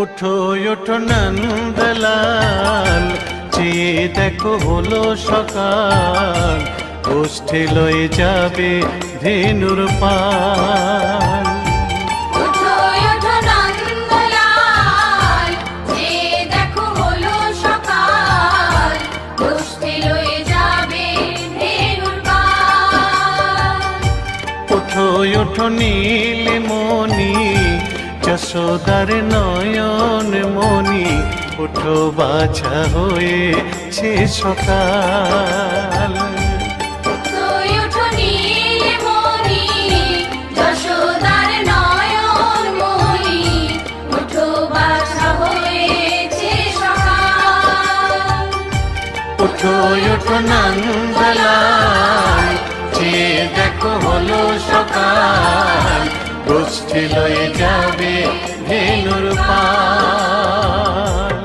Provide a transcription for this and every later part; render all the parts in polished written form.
উঠো উঠো নন্দলাল, চেয়ে দেখো হলো সকাল, গোষ্ঠী লয়ে যাবে ধেনুর পাল। উঠো উঠো নন্দলাল, চেয়ে দেখো হলো সকাল, গোষ্ঠী লয়ে যাবে ধেনুর পাল। উঠো উঠো নীলমণি, যশোদার নয়ন মণি, উঠো বাছা হয়েছে সকাল। উঠো উঠো নীলমণি, যশোদার নয়ন মণি, উঠো বাছা হয়েছে সকাল। উঠো উঠো নন্দলাল, চেয়ে দেখো হলো সকাল, গোষ্ঠী লয়ে যাবে ধেনুর পাল।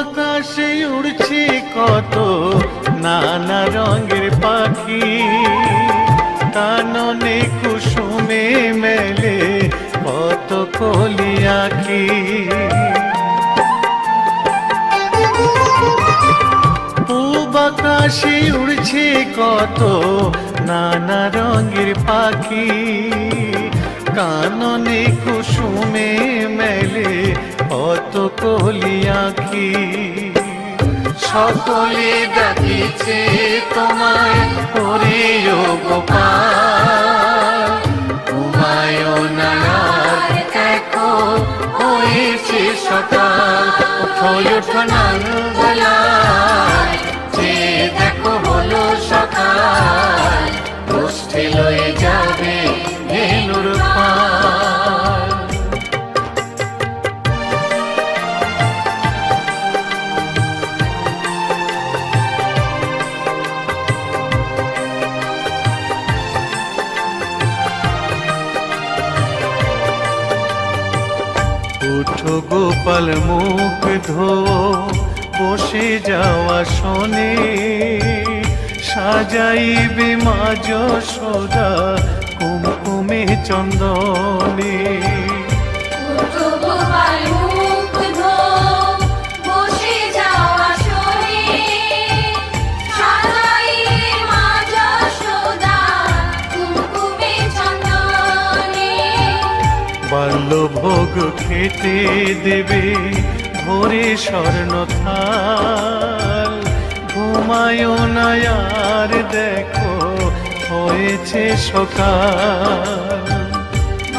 আকাশে উড়ছে কত নানা রঙের পাখি, কাননে কুসুমে মেলে কত কলি আঁখি। পূব আকাশে উড়ছে কত নানা রঙের পাখি, কাননে কুসুমে মেলে কত কলি আঁখি। সকলে ডাকিছে তোমায় ওরে ও গোপাল, ঘুমায় না আর দেখো হয়েছে সকাল। উঠো উঠো নন্দলাল, চেয়ে দেখো হলো সকাল, গোষ্ঠী লয়ে যাবে ধেনুর পাল। উঠো গোপাল মুখ ধো, বসে যাওয়া শোনে, সাজাইবে মা যশোদা কুমকুমে চন্দনে। উঠো গোপাল মুখ ধো, বসে যাওয়া শোনে, সাজাইবে মা যশোদা কুমকুমে চন্দনে। বাল্যভোগ খেতে দেবে ভোরে স্বর্ণ থাল, ঘুমায় না আর দেখো হয়েছে সকাল।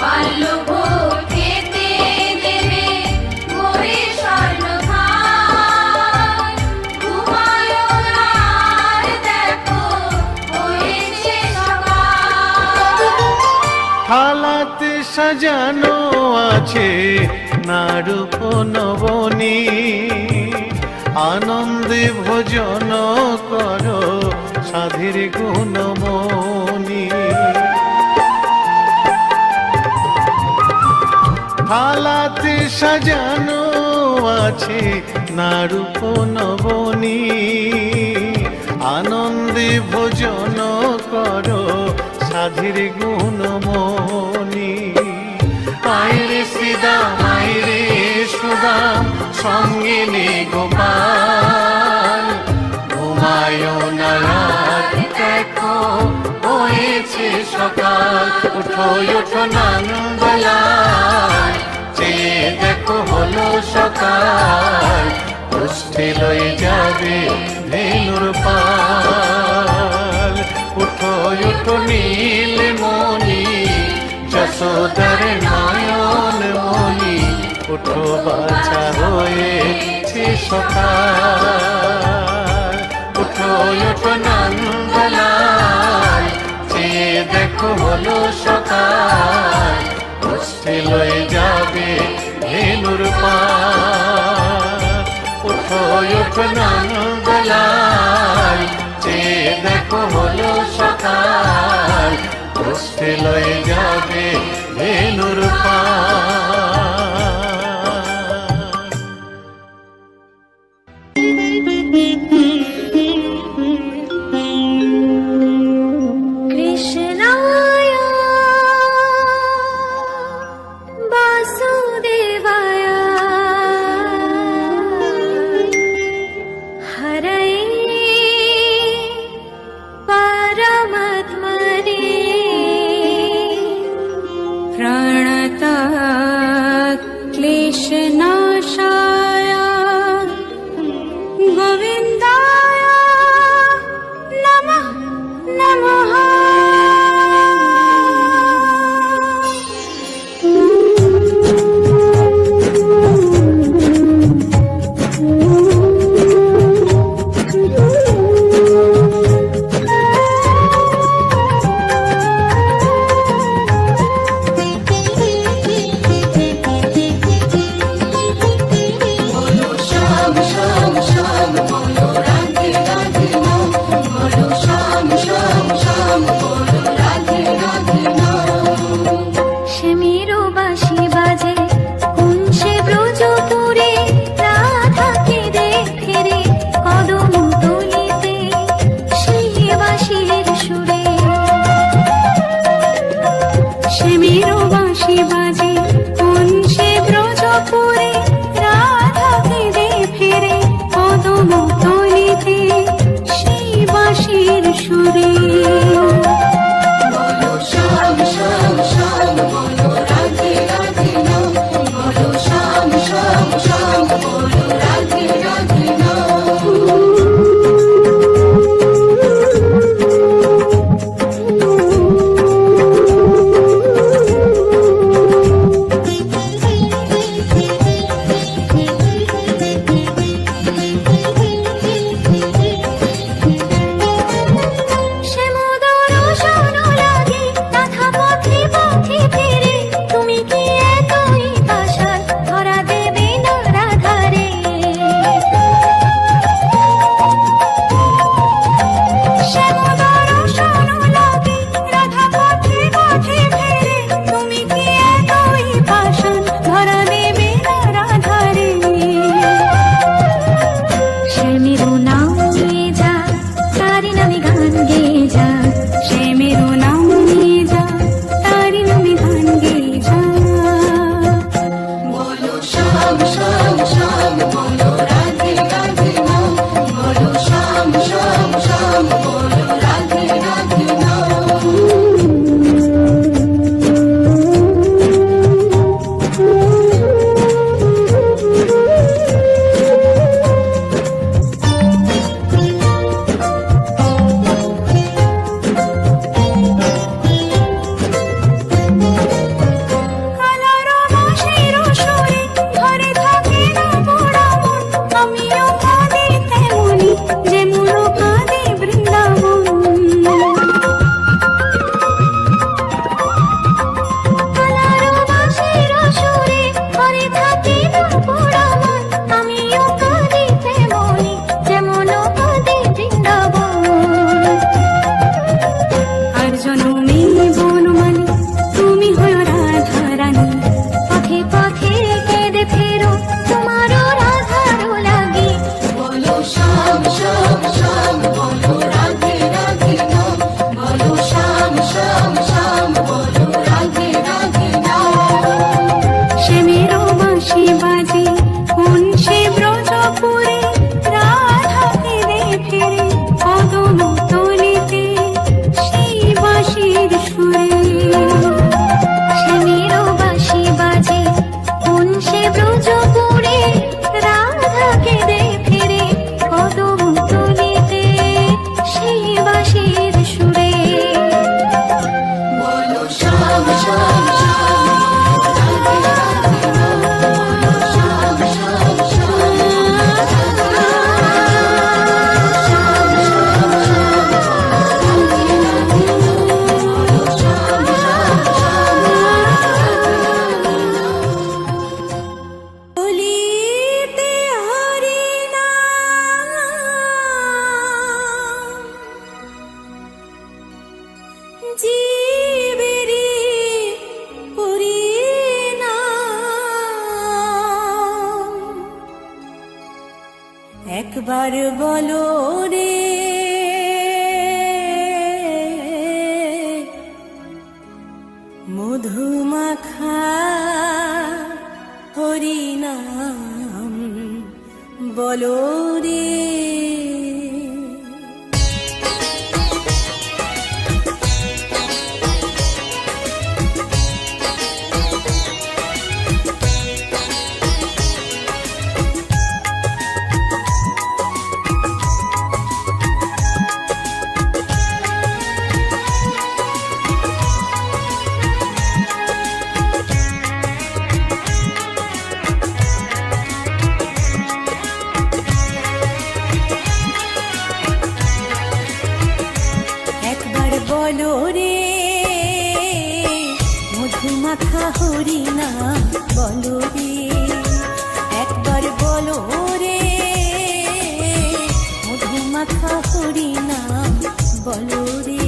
বাল্যভোগ খেতে দেবে ভোরে স্বর্ণ থাল, ঘুমায় না আর দেখো হয়েছে সকাল। থালাতে সাজানো আছে নারূপ নবনী, আনন্দে ভোজন করো সাধীর গুণমণি। থালাতে সাজানো আছে নারূপ নবনী, আনন্দে ভোজন করো সাধীর গুণমণি। আইরে শ্রীদাম আইরে সুদাম, সঙ্গে নে গোপাল, ঘুমায় না রাত দেখো হয়েছে সকাল। উঠো উঠো নন্দলাল, চেয়ে দেখো হলো সকাল, গোষ্ঠী লয়ে যাবে ধেনুর পাল। উঠো উঠো নীলমণি, যশোদার নয়ন মণি, উঠো বাছা হয়েছে সকাল। উঠো উঠো নন্দলাল, চেয়ে দেখো হলো সকাল, গোষ্ঠী লয়ে যাবে ধেনুর পাল। উঠো উঠো নন্দলাল, চেয়ে দেখো হলো সকাল, কষ্টে লয়ে যাবে ধেনুর পাল। কৃষ্ণায় বাসুদেবায় হরয়ে পরমাত্মনে প্রণত ক্লেশনাশায় গোবিন্দায় একবার বলো রে মধুমাখা হরিনাম বলো রে। বলো রে মধুমাখা হরিনাম বলো রে, একবার বলো রে মধুমাখা হরিনাম বলো রে।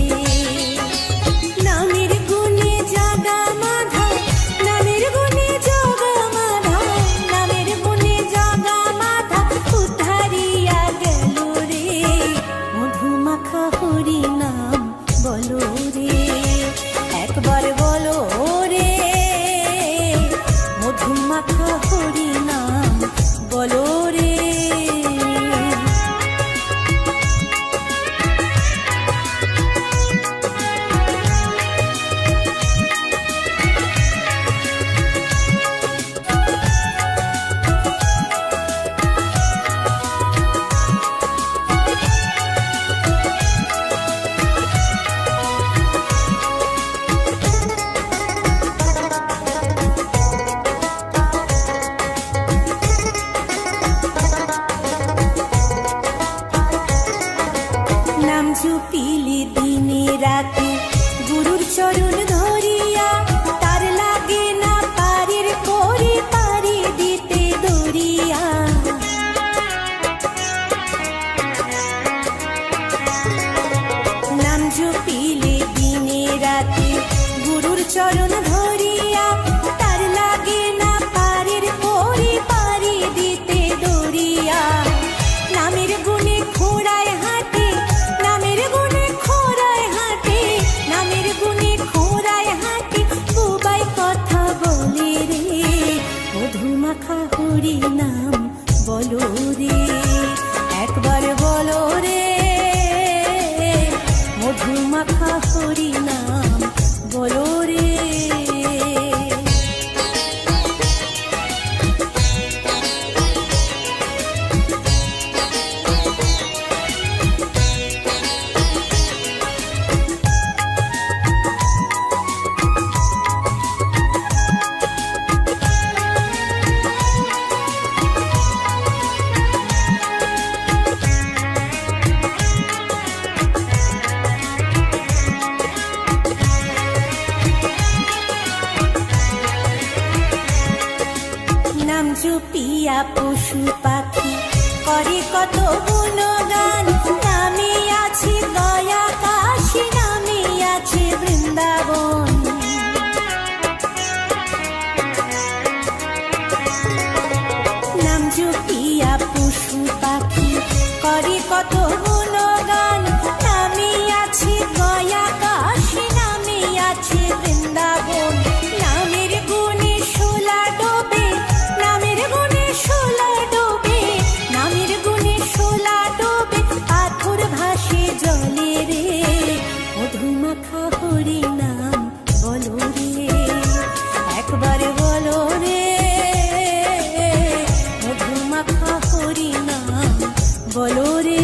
নামের গুণে জাগা মাধা, নামের গুণে জগা মাধা, নামের গুণে জগা মাধা উদ্ধারিয়া গেল রে মধুমাখা হরিনাম বলো রে, একবার বলো রে মধুমাখা হরিনাম বলো রে। নাম জপিলে দিনে রাতে গুরুর চরণ ধরিয়া, তার লাগে না পারের করে পারি দিতে দরিয়া। নাম জপিলে দিনে রাতে গুরুর চরণ ধরিয়া, তার লাগে না পারের করে পারি দিতে দরিয়া। নামের গুণে খোড়ায় হাঁটে, নামের গুণে খোড়ায় হাঁটে, নামের গুণে খোড়ায় হাঁটে বুবাই কথা বলে রে মধুমাখা হরিনাম বলো রে, একবার বলো রে মধুমাখা হরিনাম বলো রে। নাম জপিয়া পশু পাখি করে কত গুণগান, নামে আছে দয়া কাশী, নামে আছে বৃন্দাবন। নাম জপিয়া পশু পাখি করে কত গুণগান, নামে আছে দয়া কাশী, নামে আছে বৃন্দাবন। নামের গুণে শোলা ডোবে, নামের গুণে শোলা ডোবে, নামের গুণে শোলা ডোবে পাথর ভাসে জলে রে মধুমাখা হরিনাম বলো রে, একবার বলো রে মধুমাখা হরিনাম বলো রে।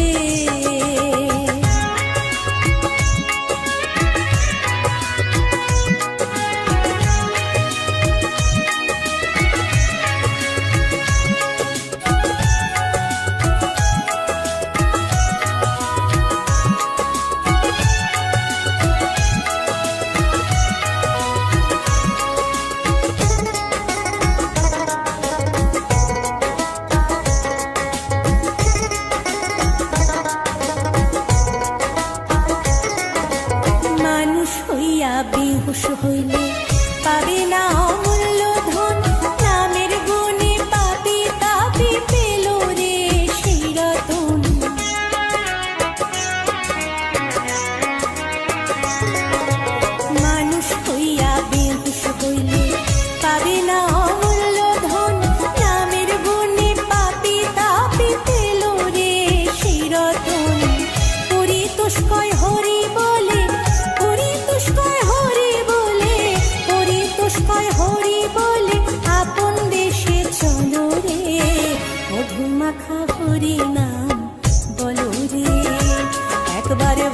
বেহুশ হইলে পাবে না অমূল্য ধন, নামের গুণে পাপি তাপি পেল রে সেই রতন। মাখা হরি নাম বলো রে একবারে